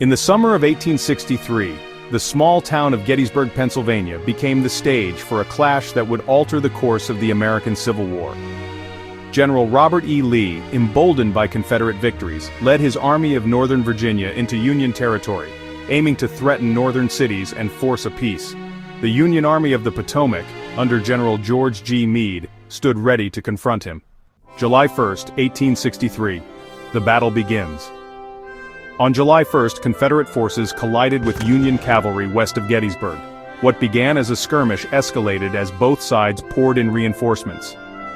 In the summer of 1863, the small town of Gettysburg, Pennsylvania became the stage for a clash that would alter the course of the American Civil War. General Robert E. Lee, emboldened by Confederate victories, led his Army of Northern Virginia into Union territory, aiming to threaten northern cities and force a peace. The Union Army of the Potomac, under General George G. Meade, stood ready to confront him. July 1, 1863. The battle begins. On July 1st, Confederate forces collided with Union cavalry west of Gettysburg. What began as a skirmish escalated as both sides poured in reinforcements.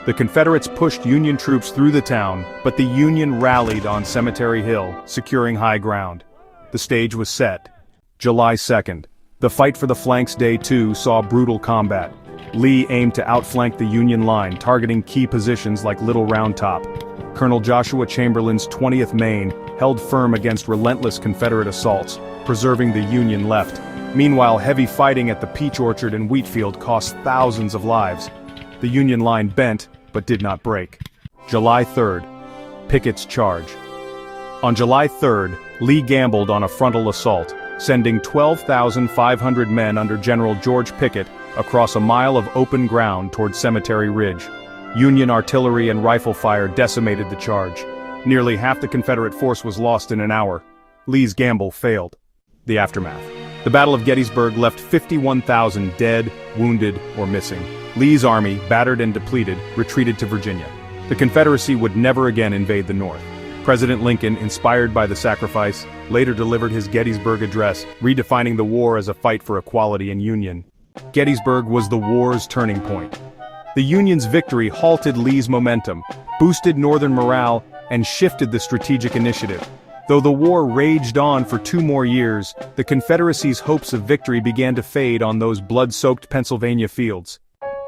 The Confederates pushed Union troops through the town, but the Union rallied on Cemetery Hill, securing high ground. The stage was set. July 2nd. The fight for the flanks day 2 saw brutal combat. Lee aimed to outflank the Union line, targeting key positions like Little Round Top. Colonel Joshua Chamberlain's 20th Maine held firm against relentless Confederate assaults, preserving the Union left. Meanwhile, heavy fighting at the Peach Orchard and Wheatfield cost thousands of lives. The Union line bent, but did not break. July 3rd. Pickett's charge. On July 3rd, Lee gambled on a frontal assault, sending 12,500 men under General George Pickett across a mile of open ground toward Cemetery Ridge. Union artillery and rifle fire decimated the charge. Nearly half the Confederate force was lost in an hour. Lee's gamble failed. The aftermath. The Battle of Gettysburg left 51,000 dead, wounded, or missing. Lee's army, battered and depleted, retreated to Virginia. The Confederacy would never again invade the North. President Lincoln, inspired by the sacrifice, later delivered his Gettysburg Address, redefining the war as a fight for equality and union. Gettysburg was the war's turning point. The Union's victory halted Lee's momentum, boosted Northern morale, and shifted the strategic initiative. Though the war raged on for 2 more years, the Confederacy's hopes of victory began to fade on those blood-soaked Pennsylvania fields.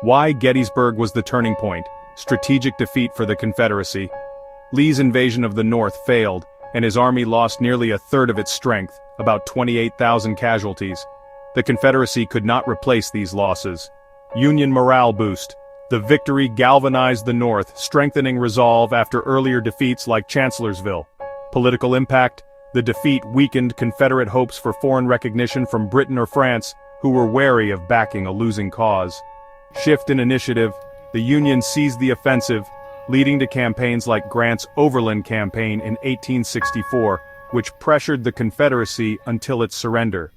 Why Gettysburg was the turning point? Strategic defeat for the Confederacy. Lee's invasion of the North failed, and his army lost nearly a third of its strength, about 28,000 casualties. The Confederacy could not replace these losses. Union morale boost. The victory galvanized the North, strengthening resolve after earlier defeats like Chancellorsville. Political impact. The defeat weakened Confederate hopes for foreign recognition from Britain or France, who were wary of backing a losing cause. Shift in initiative. The Union seized the offensive, leading to campaigns like Grant's Overland Campaign in 1864, which pressured the Confederacy until its surrender.